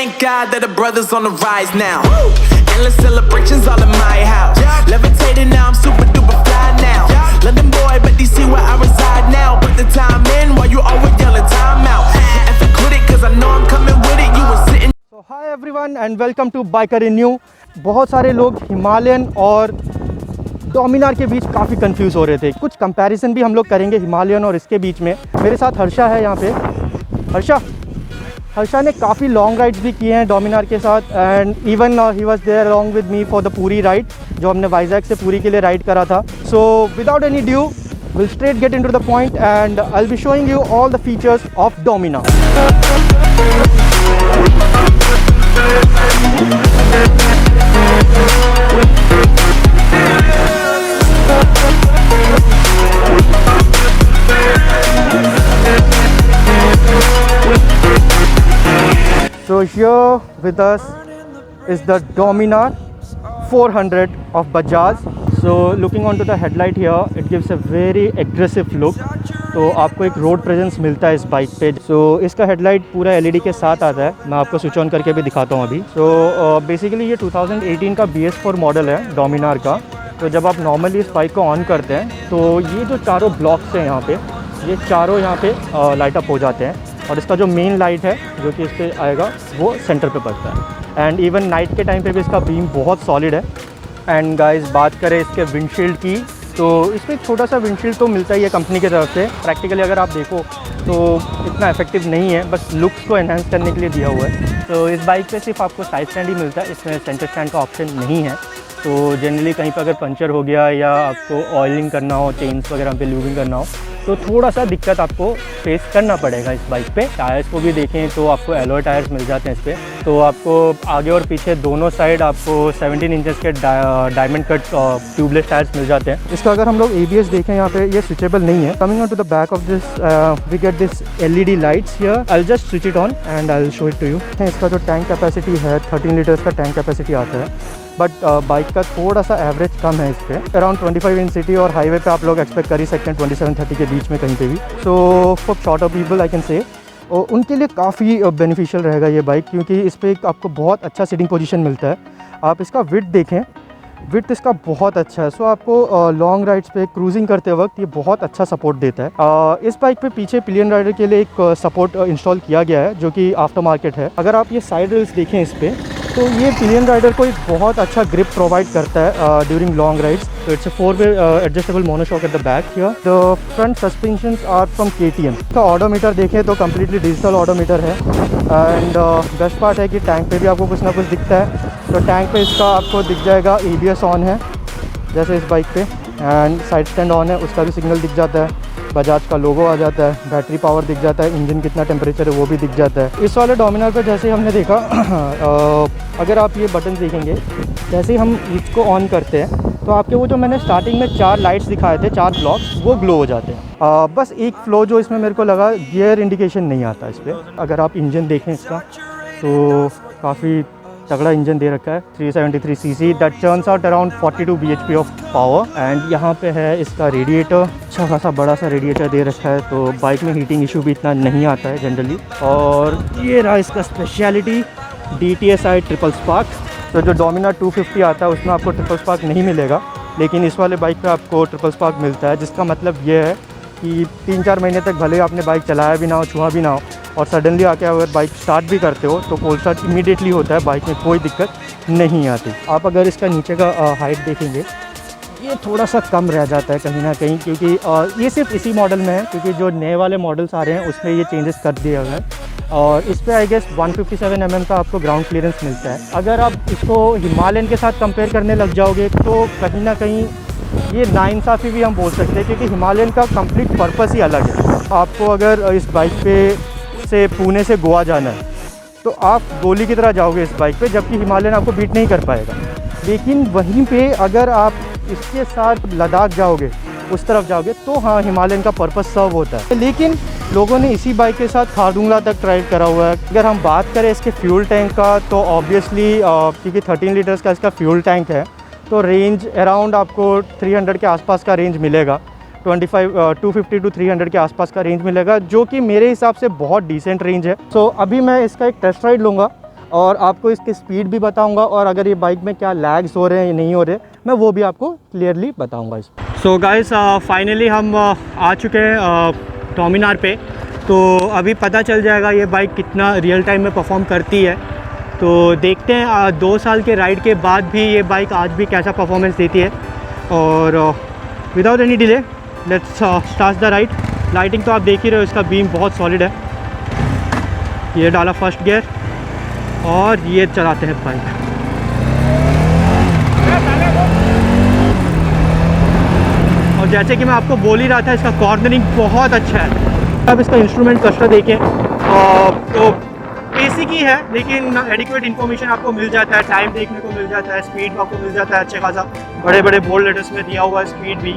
thank God that the brothers on the rise now. Endless celebrations all in my house. Levitating now, I'm super duper fly now. London boy, but DC where I reside now. Put the time in while you always yelling time out. If I quit it, cause I know I'm coming with it. You were sitting. So hi everyone and welcome to Biker in New. बहुत सारे लोग Himalayan और डोमिनार के बीच काफ़ी confuse हो रहे थे। कुछ कंपैरिजन भी हम लोग करेंगे हिमालयन और इसके बीच में। मेरे साथ हर्षा है यहाँ पे। हर्षा ने काफ़ी लॉन्ग राइड्स भी किए हैं डोमिनार के साथ and even he was there along with me for the पूरी राइड जो हमने वाइजैक से पूरी के लिए राइड करा था। So without any due we'll straight get into the point and I'll be showing you all the features of Dominar. So here with us is the Dominar 400 of Bajaj. So looking onto the headlight here, it gives a very aggressive look. तो आपको एक road presence मिलता है इस bike पे। सो इसका headlight पूरा LED के साथ आता है। मैं आपको स्विच ऑन करके भी दिखाता हूँ अभी। सो बेसिकली ये 2018 का BS4 मॉडल है डोमिनार का। तो जब आप नॉर्मली इस बाइक को ऑन करते हैं तो ये जो चारों ब्लॉक्स हैं यहाँ पे, ये चारों यहाँ पे लाइट अप हो जाते हैं और इसका जो मेन लाइट है जो कि इस पर आएगा वो सेंटर पे पड़ता है। एंड इवन नाइट के टाइम पे भी इसका बीम बहुत सॉलिड है। एंड गाइस बात करें इसके विंडशील्ड की तो इसमें एक छोटा सा विंडशील्ड तो मिलता ही है कंपनी की तरफ से। प्रैक्टिकली अगर आप देखो तो इतना इफेक्टिव नहीं है, बस लुक्स को एनहांस करने के लिए दिया हुआ है। तो इस बाइक पे सिर्फ आपको साइड स्टैंड ही मिलता है, इसमें सेंटर स्टैंड का ऑप्शन नहीं है। तो जनरली कहीं पर अगर पंचर हो गया या आपको ऑयलिंग करना हो, चेन्स वगैरह पे ल्यूबिंग करना हो तो थोड़ा सा दिक्कत आपको फेस करना पड़ेगा इस बाइक पे। टायर्स को भी देखें तो आपको एलॉय टायर्स मिल जाते हैं इस पर। तो आपको आगे और पीछे दोनों साइड आपको 17 इंचेस के डायमंड कट ट्यूबलेस टायर्स मिल जाते हैं। इसका अगर हम लोग ABS देखें यहाँ पे, ये स्विचेबल नहीं है। Coming on to the back of this we get this LED lights here. I will just switch it on and I will show it to you. इसका जो टैंक कैपेसिटी है 13 लीटर्स का टैंक कैपेसिटी आता है, but bike का थोड़ा सा average कम है इस पर। अराउंड 25 इन सिटी और हाईवे पे आप लोग एक्सपेक्ट कर ही सकते हैं 27-30 के बीच में कहीं पे भी। So for shorter people I can say उनके लिए काफ़ी बेनिफिशियल रहेगा ये बाइक, क्योंकि इस पर आपको बहुत अच्छा सीटिंग पोजीशन मिलता है। आप इसका विड्थ देखें, विड्थ इसका बहुत अच्छा है। सो आपको लॉन्ग राइड्स पे क्रूजिंग करते वक्त ये बहुत अच्छा सपोर्ट देता है। इस बाइक पे पीछे पिलियन राइडर के लिए एक सपोर्ट इंस्टॉल किया गया है जो कि आफ्टर मार्केट है। अगर आप ये साइड रेल्स देखें इस पर तो ये पिलियन राइडर को एक बहुत अच्छा ग्रिप प्रोवाइड करता है ड्यूरिंग लॉन्ग राइड्स। तो इट्स अ 4-वे adjustable monoshock at the back here. The front suspensions are from KTM। इसका ऑडोमीटर देखें तो कम्प्लीटली डिजिटल ऑडोमीटर है। एंड बेस्ट पार्ट है कि टैंक पे भी आपको कुछ ना कुछ दिखता है। तो टैंक पे इसका आपको दिख जाएगा ABS ऑन है जैसे इस बाइक पे, एंड साइड स्टैंड ऑन है उसका भी सिग्नल दिख जाता है। बजाज का लोगो आ जाता है, बैटरी पावर दिख जाता है, इंजन कितना टेम्परेचर है वो भी दिख जाता है। इस वाले डोमिनार पर जैसे हमने देखा अगर आप ये बटन देखेंगे, जैसे ही हम इसको ऑन करते हैं तो आपके वो जो मैंने स्टार्टिंग में 4 लाइट्स दिखाए थे, 4 ब्लॉक्स, वो ग्लो हो जाते हैं। बस एक फ्लो जो इसमें मेरे को लगा, गियर इंडिकेशन नहीं आता इस पर। अगर आप इंजन देखें इसका तो काफ़ी तगड़ा इंजन दे रखा है, 373 cc that turns out around 42 bhp of power. And यहाँ पे है इसका रेडिएटर, अच्छा खासा बड़ा सा रेडिएटर दे रखा है, तो बाइक में हीटिंग इशू भी इतना नहीं आता है जनरली। और ये रहा इसका स्पेशलिटी, DTSI ट्रिपल स्पार्क। तो जो डोमिनार 250 आता है उसमें आपको ट्रिपल स्पार्क नहीं मिलेगा, लेकिन इस वाले बाइक पे आपको ट्रिपल स्पार्क मिलता है, जिसका मतलब ये है कि 3-4 महीने तक भले आपने बाइक चलाया भी ना हो, छुआ भी ना हो, और सडनली आके अगर बाइक स्टार्ट भी करते हो तो कोल्ड स्टार्ट इमीडिएटली होता है, बाइक में कोई दिक्कत नहीं आती। आप अगर इसका नीचे का हाइट देखेंगे, ये थोड़ा सा कम रह जाता है कहीं ना कहीं, क्योंकि ये सिर्फ इसी मॉडल में है, क्योंकि जो नए वाले मॉडल्स आ रहे हैं उसमें ये चेंजेस कर दिए हुए हैं। और इस पर आई गेस 157 mm का आपको ग्राउंड क्लियरेंस मिलता है। अगर आप इसको हिमालयन के साथ कंपेयर करने लग जाओगे तो कहीं ना कहीं ये नाइंसाफ़ी भी हम बोल सकते हैं, क्योंकि हिमालयन का कंप्लीट पर्पस ही अलग है। आपको अगर इस बाइक पे से पुणे से गोवा जाना है तो आप गोली की तरह जाओगे इस बाइक पे, जबकि हिमालयन आपको बीट नहीं कर पाएगा। लेकिन वहीं पे अगर आप इसके साथ लद्दाख जाओगे, उस तरफ जाओगे, तो हाँ हिमालयन का पर्पस सर्व होता है। लेकिन लोगों ने इसी बाइक के साथ खारदुंगला तक ट्राई करा हुआ है। अगर हम बात करें इसके फ्यूल टैंक का तो ऑब्वियसली क्योंकि 13 लीटर्स का इसका फ्यूल टैंक है तो रेंज अराउंड आपको 300 के आसपास का रेंज मिलेगा। 250 टू 300 के आसपास का रेंज मिलेगा, जो कि मेरे हिसाब से बहुत डिसेंट रेंज है। सो अभी मैं इसका एक टेस्ट राइड लूँगा और आपको इसकी स्पीड भी बताऊंगा, और अगर ये बाइक में क्या लैग्स हो रहे हैं या नहीं हो रहे मैं वो भी आपको क्लियरली बताऊंगा इस। सो गाइस फाइनली हम आ चुके हैं डोमिनार पे। तो अभी पता चल जाएगा ये बाइक कितना रियल टाइम में परफॉर्म करती है। तो देखते हैं 2 साल के राइड के बाद भी ये बाइक आज भी कैसा परफॉर्मेंस देती है। और without any delay let's start the ride. Lighting तो आप देख ही रहे हो, इसका बीम बहुत सॉलिड है। ये डाला फर्स्ट गियर और ये चलाते हैं बाइक। और जैसे कि मैं आपको बोल ही रहा था, इसका कॉर्नरिंग बहुत अच्छा है। अब इसका इंस्ट्रूमेंट क्लस्टर देखें तो बेसिक ही है, लेकिन एडिक्वेट इन्फॉर्मेशन आपको मिल जाता है, टाइम देखने को मिल जाता है, स्पीड आपको मिल जाता है अच्छे खासा, बड़े बड़े बोल्ड लेटर्स में दिया हुआ है स्पीड भी।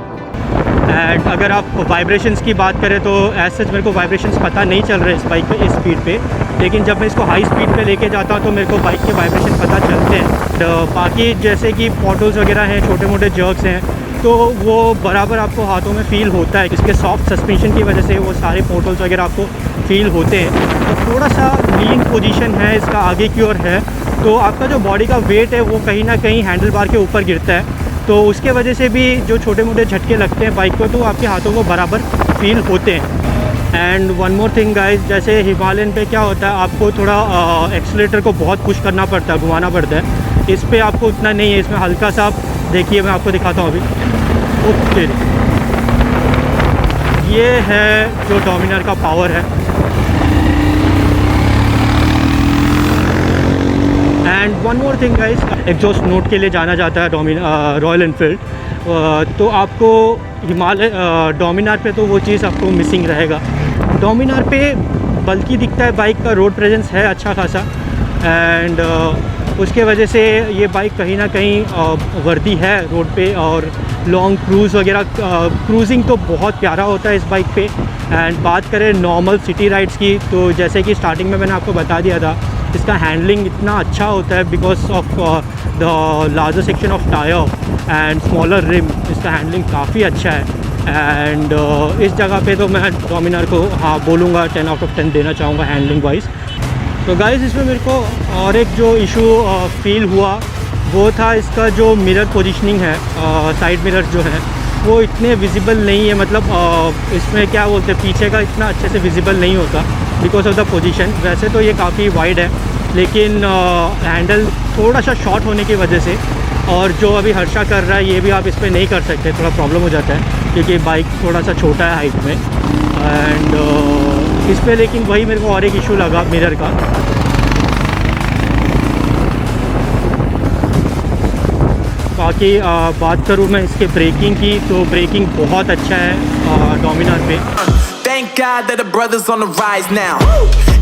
एंड अगर आप वाइब्रेशंस की बात करें तो एज सच मेरे को वाइब्रेशंस पता नहीं चल रहे इस बाइक पे इस स्पीड पे, लेकिन जब मैं इसको हाई स्पीड पे लेके जाता हूँ तो मेरे को बाइक के वाइब्रेशन पता चलते हैं। बाकी जैसे कि पॉटल्स वगैरह हैं, छोटे मोटे जर्क्स हैं, तो वो बराबर आपको हाथों में फ़ील होता है। इसके सॉफ्ट सस्पेंशन की वजह से वो सारे पोर्टल्स वगैरह आपको फ़ील होते हैं। तो थोड़ा सा लीन पोजीशन है इसका, आगे की ओर है, तो आपका जो बॉडी का वेट है वो कहीं ना कहीं हैंडल बार के ऊपर गिरता है। तो उसके वजह से भी जो छोटे मोटे झटके लगते हैं बाइक को, तो आपके हाथों को बराबर फ़ील होते हैं। And one more thing guys, जैसे हिमालयन पे क्या होता है, आपको थोड़ा एक्सीलेटर को बहुत पुश करना पड़ता है, घुमाना पड़ता है। इस पे आपको उतना नहीं है, इसमें हल्का सा देखिए, मैं आपको दिखाता हूँ अभी। ओके, ये है जो डोमिनार का पावर है। And one more thing guys, exhaust note के लिए जाना जाता है रॉयल एनफील्ड, तो आपको हिमालय डोमिनार पे तो वो चीज़ आपको मिसिंग रहेगा। डोमिनार पे बल्कि दिखता है, बाइक का रोड प्रेजेंस है अच्छा खासा, एंड उसके वजह से ये बाइक कहीं ना कहीं वर्दी है रोड पे। और लॉन्ग क्रूज़ वगैरह, क्रूजिंग तो बहुत प्यारा होता है इस बाइक पे। एंड बात करें नॉर्मल सिटी राइड्स की, तो जैसे कि स्टार्टिंग में मैंने आपको बता दिया था, इसका हैंडलिंग इतना अच्छा होता है because of the larger section of tyre and smaller rim. इसका हैंडलिंग काफ़ी अच्छा है। एंड इस जगह पे तो मैं डोमिनार को हाँ बोलूँगा 10 आउट ऑफ 10 देना चाहूँगा हैंडलिंग वाइज। तो गाइस, इसमें मेरे को और एक जो इशू फील हुआ वो था इसका जो मिरर पोजीशनिंग है, साइड मिरर जो है वो इतने विजिबल नहीं है। मतलब इसमें क्या बोलते हैं, पीछे का इतना अच्छे से विजिबल नहीं होता बिकॉज ऑफ द पोजीशन। वैसे तो ये काफ़ी वाइड है, लेकिन हैंडल थोड़ा सा शॉर्ट होने की वजह से, और जो अभी हर्षा कर रहा है ये भी आप इस पर नहीं कर सकते, थोड़ा प्रॉब्लम हो जाता है क्योंकि बाइक थोड़ा सा छोटा है हाइट में। एंड इस पर लेकिन वही मेरे को और एक इशू लगा मिरर का। बाकी बात करूँ मैं इसके ब्रेकिंग की, तो ब्रेकिंग बहुत अच्छा है डोमिनार पे। Thank God that the brothers on the rise now.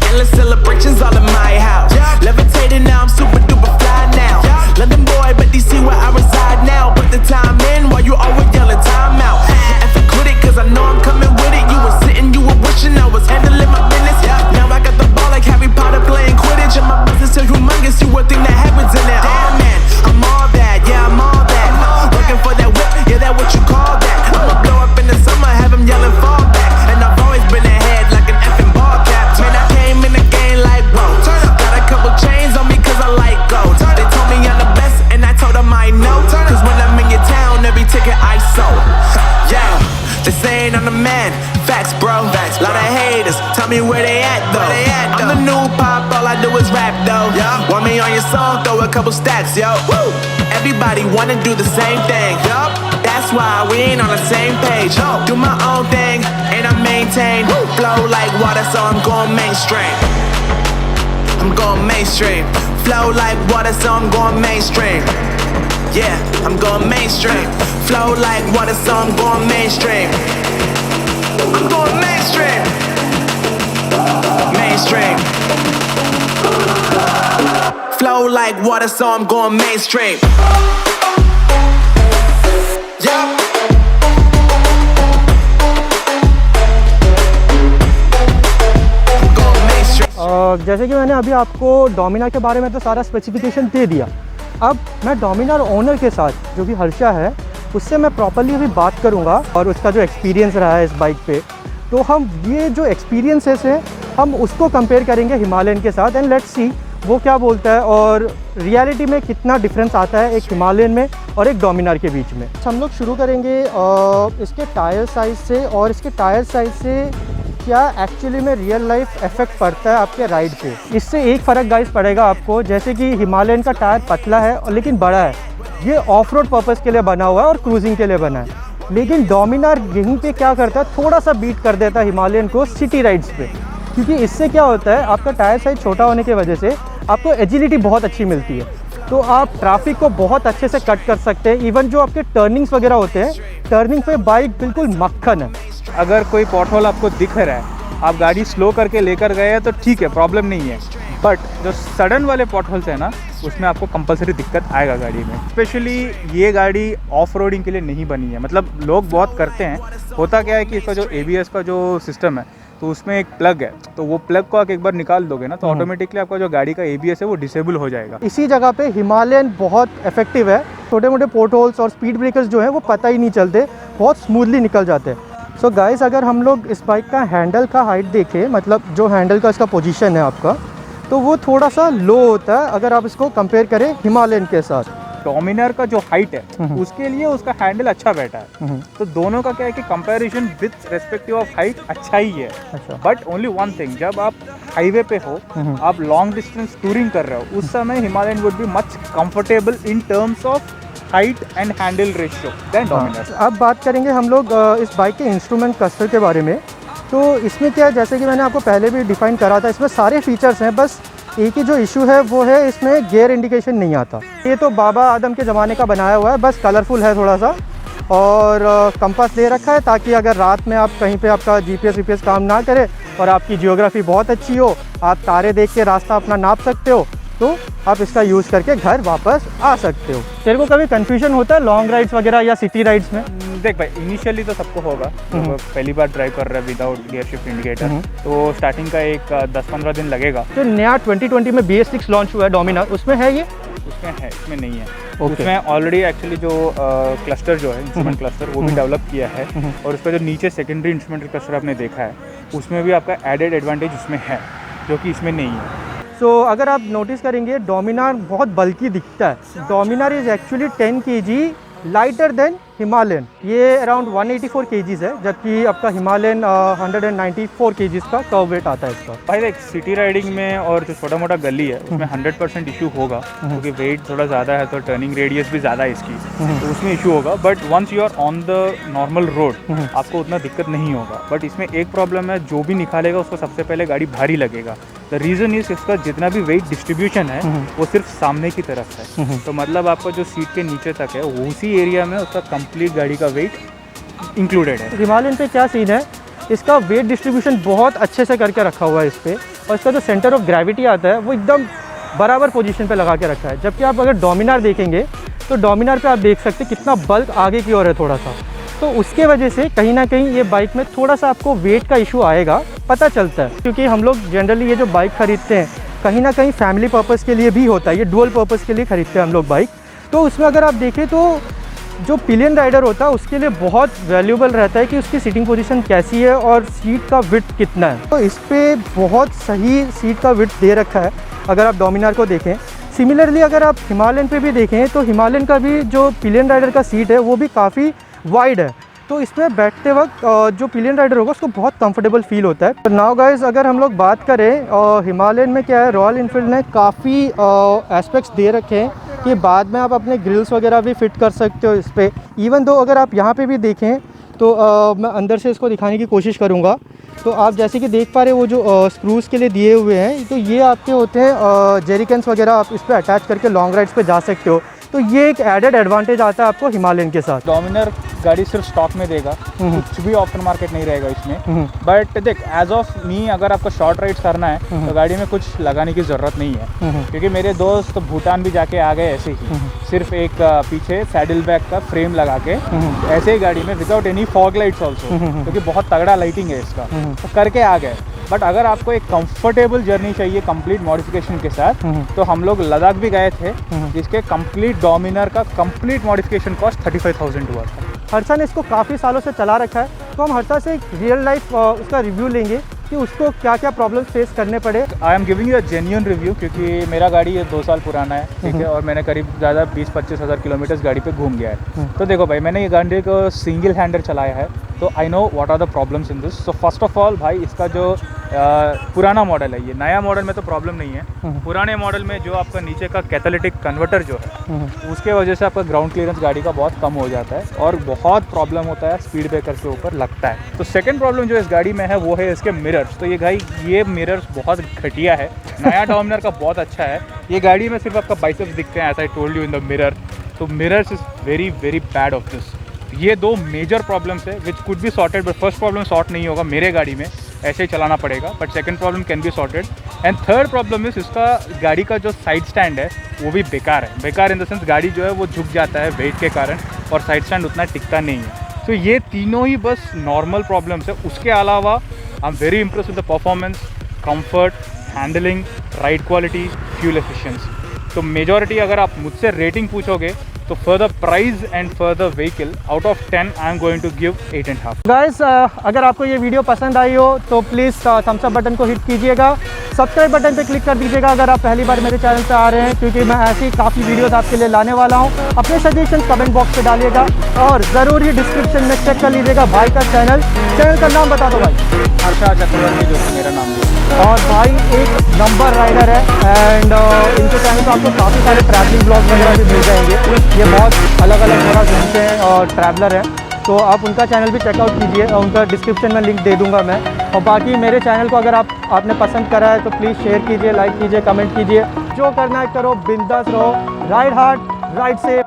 Endless celebrations all in my house. Levitating now, I'm super duper fly now. London boy, but DC where I reside now. Put the time in while you always yelling time out. And for quit it, cause I know I'm coming with it. You were sitting, you were wishing I was handling my business. Now I got the ball like Harry Potter playing Quidditch. And my business so humongous, you would think that happens in there. Damn man, I'm all that, yeah I'm all that. Looking for that whip, yeah that what you call that. I'ma blow up in the summer, have him yelling fall back. And I've always been ahead like an effing ball cap. Man, I came in the game like whoa. Got a couple chains on me cause I like gold. They told me I'm the best and I told them I know. Cause when I'm in your town, every ticket I sold. Yeah, they saying I'm the man. Facts bro, lot of haters, tell me where they at though. I'm the new pop, all I do is rap though. Want me on your song, throw a couple stacks, yo. Everybody wanna do the same thing. That's why we ain't on the same page. Do my own thing, and I maintain. Flow like water, so I'm going mainstream. I'm going mainstream. Flow like water, so I'm going mainstream. Yeah, I'm going mainstream. Flow like water, so I'm going mainstream. I'm going mainstream. Mainstream. Flow like water, so I'm going mainstream. Yeah. जैसे कि मैंने अभी आपको डोमिनार के बारे में तो सारा स्पेसिफिकेशन दे दिया। अब मैं डोमिनार ओनर के साथ जो भी हर्षा है उससे मैं प्रॉपर्ली अभी बात करूंगा और उसका जो एक्सपीरियंस रहा है इस बाइक पे, तो हम ये जो एक्सपीरियंसेस है हम उसको कंपेयर करेंगे हिमालयन के साथ। एंड लेट्स सी वो क्या बोलता है और रियलिटी में कितना डिफरेंस आता है एक हिमालयन में और एक डोमिनार के बीच में। हम लोग शुरू करेंगे इसके टायर साइज़ से, और इसके टायर साइज़ से क्या एक्चुअली में रियल लाइफ इफेक्ट पड़ता है आपके राइड पे। इससे एक फ़र्क गाइस पड़ेगा आपको, जैसे कि हिमालयन का टायर पतला है और लेकिन बड़ा है, ये ऑफ रोड पर्पज़ के लिए बना हुआ है और क्रूजिंग के लिए बना है। लेकिन डोमिनार यहीं पे क्या करता है, थोड़ा सा बीट कर देता है हिमालयन को सिटी राइड्स पे, क्योंकि इससे क्या होता है आपका टायर साइज छोटा होने की वजह से आपको एजिलिटी बहुत अच्छी मिलती है, तो आप ट्रैफिक को बहुत अच्छे से कट कर सकते हैं। इवन जो आपके टर्निंग्स वगैरह होते हैं, टर्निंग पे बाइक बिल्कुल मक्खन है। अगर कोई पॉटहोल आपको दिख रहा है, आप गाड़ी स्लो करके लेकर गए हैं तो ठीक है, प्रॉब्लम नहीं है, बट जो सडन वाले पॉटहोल्स है ना, उसमें आपको कंपलसरी दिक्कत आएगा गाड़ी में। स्पेशली ये गाड़ी ऑफ रोडिंग के लिए नहीं बनी है, मतलब लोग बहुत करते हैं। होता क्या है कि इसका जो ABS का जो सिस्टम है, तो उसमें एक प्लग है, तो वो प्लग को आप एक बार निकाल दोगे ना, तो ऑटोमेटिकली आपका जो गाड़ी का ABS है वो डिसेबल हो जाएगा। इसी जगह पे हिमालयन बहुत इफेक्टिव है। छोटे मोटे पोर्ट होल्स और स्पीड ब्रेकर्स जो है वो पता ही नहीं चलते, बहुत स्मूथली निकल जाते हैं। सो गाइस, अगर हम लोग इस बाइक का हैंडल का हाइट देखें, मतलब जो हैंडल का इसका पोजीशन है आपका, तो वो थोड़ा सा लो होता है अगर आप इसको कंपेयर करें हिमालयन के साथ। डोमिनार का जो हाइट है उसके लिए उसका हैंडल अच्छा बैठा है, तो दोनों का क्या है कि comparison with respective of height अच्छा ही है। अच्छा। बट ओनली वन थिंग, जब आप हाईवे पे हो, आप लॉन्ग डिस्टेंस टूरिंग कर रहे हो, उस समय Himalayan would be much comfortable in terms of height and handle ratio than Dominar. अब बात करेंगे हम लोग इस बाइक के इंस्ट्रूमेंट क्लस्टर के बारे में। तो इसमें क्या है, जैसे कि मैंने आपको पहले भी डिफाइन करा था, इसमें सारे फीचर्स हैं, बस एक ही जो इशू है वो है इसमें गियर इंडिकेशन नहीं आता। ये तो बाबा आदम के ज़माने का बनाया हुआ है, बस कलरफुल है थोड़ा सा, और कंपास दे रखा है ताकि अगर रात में आप कहीं पे आपका GPS काम ना करे और आपकी जियोग्राफी बहुत अच्छी हो, आप तारे देख के रास्ता अपना नाप सकते हो, तो आप इसका यूज़ करके घर वापस आ सकते हो। तेरे को कभी कन्फ्यूजन होता है लॉन्ग राइड्स वगैरह या सिटी राइड्स में? देख भाई, इनिशियली तो सबको होगा, तो पहली बार ड्राइव कर रहा है विदाउट गियर शिफ्ट इंडिकेटर, तो स्टार्टिंग का एक 10-15 दिन लगेगा। जो नया 2020 में BS6 लॉन्च हुआ है डोमिनार, उसमें है ये? उसमें है, इसमें नहीं है। Okay. उसमें ऑलरेडी एक्चुअली जो क्लस्टर जो है, इंस्ट्रूमेंट क्लस्टर, वो भी डेवलप किया है, और उसका जो नीचे सेकेंडरी इंस्ट्रूमेंट क्लस्टर आपने देखा है, उसमें भी आपका एडेड एडवांटेज उसमें है, जो कि इसमें नहीं है। तो अगर आप नोटिस करेंगे, डोमिनार बहुत बल्कि दिखता है। Dominar is actually 10 kg lighter than Himalayan. ये अराउंड 184 kgs है, जबकि आपका हिमालयन 194 kgs का कर्व वेट आता है इसका। भाई देख, सिटी राइडिंग में और जो छोटा मोटा गली है उसमें 100% इशू होगा, क्योंकि वेट थोड़ा ज़्यादा है, तो टर्निंग रेडियस भी ज़्यादा है इसकी, तो उसमें इशू होगा। But once you are on the normal road, आपको उतना दिक्कत नहीं होगा। बट इसमें एक प्रॉब्लम है, जो भी निकालेगा उसको सबसे पहले गाड़ी भारी लगेगा। द रीज़न इज इसका जितना भी वेट डिस्ट्रीब्यूशन है वो सिर्फ सामने की तरफ है, तो मतलब आपका जो सीट के नीचे तक है उसी एरिया में उसका कंप्लीट गाड़ी का वेट इंक्लूडेड है। हिमालयन पे क्या सीन है, इसका वेट डिस्ट्रीब्यूशन बहुत अच्छे से करके रखा हुआ है इस पर, और इसका जो सेंटर ऑफ ग्रेविटी आता है वो एकदम बराबर पोजीशन पे लगा के रखा है। जबकि आप अगर डोमिनार देखेंगे तो डोमिनार पे आप देख सकते हैं कितना बल्क आगे की ओर है थोड़ा सा, तो उसके वजह से कहीं ना कहीं ये बाइक में थोड़ा सा आपको वेट का इशू आएगा, पता चलता है। क्योंकि हम लोग जनरली ये जो बाइक खरीदते हैं कहीं ना कहीं फैमिली पर्पज़ के लिए भी होता है, ये डुअल पर्पज़ के लिए खरीदते हैं हम लोग बाइक, तो उसमें अगर आप देखें तो जो पिलियन राइडर होता है उसके लिए बहुत वैल्यूबल रहता है कि उसकी सीटिंग पोजीशन कैसी है और सीट का विड्थ कितना है। तो इस पर बहुत सही सीट का विड्थ दे रखा है अगर आप डोमिनार को देखें। सिमिलरली अगर आप हिमालयन पे भी देखें तो हिमालयन का भी जो पिलियन राइडर का सीट है वो भी काफ़ी वाइड है, तो इसमें बैठते वक्त जो पिलियन राइडर होगा उसको बहुत कंफर्टेबल फील होता है। तो नाउ गाइस, अगर हम लोग बात करें हिमालयन में क्या है, रॉयल इनफील्ड ने काफ़ी एस्पेक्ट्स दे रखे हैं कि बाद में आप अपने ग्रिल्स वगैरह भी फिट कर सकते हो इस पर। इवन दो अगर आप यहाँ पे भी देखें तो मैं अंदर से इसको दिखाने की कोशिश करूँगा। तो आप जैसे कि देख पा रहे हो वो जो स्क्रूज़ के लिए दिए हुए हैं, तो ये आपके होते हैं जेरिकन्स वगैरह, आप इस पर अटैच करके लॉन्ग राइड्स पे जा सकते हो। तो ये एक एडेड एडवांटेज आता है आपको हिमालयन के साथ। डोमिनार गाड़ी सिर्फ स्टॉक में देगा, कुछ भी ऑफ्टर मार्केट नहीं रहेगा इसमें। बट देख, एज ऑफ मी अगर आपको शॉर्ट राइड्स करना है तो गाड़ी में कुछ लगाने की ज़रूरत नहीं है, क्योंकि मेरे दोस्त भूटान भी जाके आ गए ऐसे ही, सिर्फ एक पीछे सैडल बैग का फ्रेम लगा के ऐसे ही गाड़ी में without any fog lights also, क्योंकि बहुत तगड़ा लाइटिंग है इसका, तो करके आ गए। बट अगर आपको एक कंफर्टेबल जर्नी चाहिए कंप्लीट मॉडिफिकेशन के साथ, तो हम लोग लद्दाख भी गए थे, जिसके कंप्लीट डोमिनार का कंप्लीट मॉडिफिकेशन कॉस्ट 35,000 हुआ था। हर्षा ने इसको काफ़ी सालों से चला रखा है, तो हम हर्षा से एक रियल लाइफ उसका रिव्यू लेंगे कि उसको क्या क्या प्रॉब्लम फेस करने पड़े। I am giving you a genuine review क्योंकि मेरा गाड़ी ये 2 साल पुराना है, ठीक है, और मैंने करीब ज़्यादा 20-25 हज़ार किलोमीटर्स गाड़ी पे घूम गया है। तो देखो भाई, मैंने ये गाड़ी को सिंगल हैंडर चलाया है, तो I know what are the problems in this. So first of all भाई, इसका जो पुराना मॉडल है, ये नया मॉडल में तो प्रॉब्लम नहीं है। पुराने मॉडल में जो आपका नीचे का कैटालिटिक कन्वर्टर जो है, उसके वजह से आपका ग्राउंड क्लियरेंस गाड़ी का बहुत कम हो जाता है और बहुत प्रॉब्लम होता है, स्पीड ब्रेकर के ऊपर लगता है। तो सेकंड प्रॉब्लम जो इस गाड़ी में है वो है इसके मिरर्स। तो ये मिरर्स बहुत घटिया है। नया डोमिनर का बहुत अच्छा है, ये गाड़ी में सिर्फ आपका बाइसेप्स दिखते हैं, as I told you in the mirror. तो mirrors is very very bad of this. ये 2 मेजर प्रॉब्लम्स है which could be sorted, but first problem sort नहीं होगा मेरे गाड़ी में, ऐसे ही चलाना पड़ेगा, but second problem can be sorted. And third problem is इसका गाड़ी का जो साइड स्टैंड है वो भी बेकार है। बेकार इन द सेंस गाड़ी जो है वो झुक जाता है वेट के कारण, और साइड स्टैंड उतना टिकता नहीं है। तो ये तीनों ही बस नॉर्मल प्रॉब्लम्स है। उसके अलावा I am very impress with the performance, comfort, handling, ride quality, fuel efficiency. तो मेजॉरिटी अगर आप मुझसे रेटिंग पूछोगे तो for the price and for the vehicle out of 10 I am going to give 8.5। Guys, अगर आपको ये वीडियो पसंद आई हो तो प्लीज़ थम्स अप बटन को हिट कीजिएगा, सब्सक्राइब बटन पे क्लिक कर दीजिएगा अगर आप पहली बार मेरे चैनल पे आ रहे हैं, क्योंकि मैं ऐसी काफ़ी वीडियोस आपके लिए लाने वाला हूँ। अपने सजेशन कमेंट बॉक्स पे डालिएगा और ज़रूर ही डिस्क्रिप्शन में चेक कर लीजिएगा भाई का चैनल का नाम बता दो भाई। हर्षा चक्रवर्ती जो मेरा नाम है। और भाई एक नंबर राइडर है, एंड इनके चैनल पर आपको काफ़ी सारे ट्रैवलिंग ब्लॉग वगैरह भी मिल जाएंगे। ये बहुत अलग अलग जगह घूमते हैं और ट्रैवलर हैं, तो आप उनका चैनल भी चेकआउट कीजिए, उनका डिस्क्रिप्शन में लिंक दे दूंगा मैं। और बाकी मेरे चैनल को अगर आपने पसंद करा है तो प्लीज़ शेयर कीजिए, लाइक कीजिए, कमेंट कीजिए, जो करना है करो, बिंदास रहो, राइड हार्ड, राइड सेफ।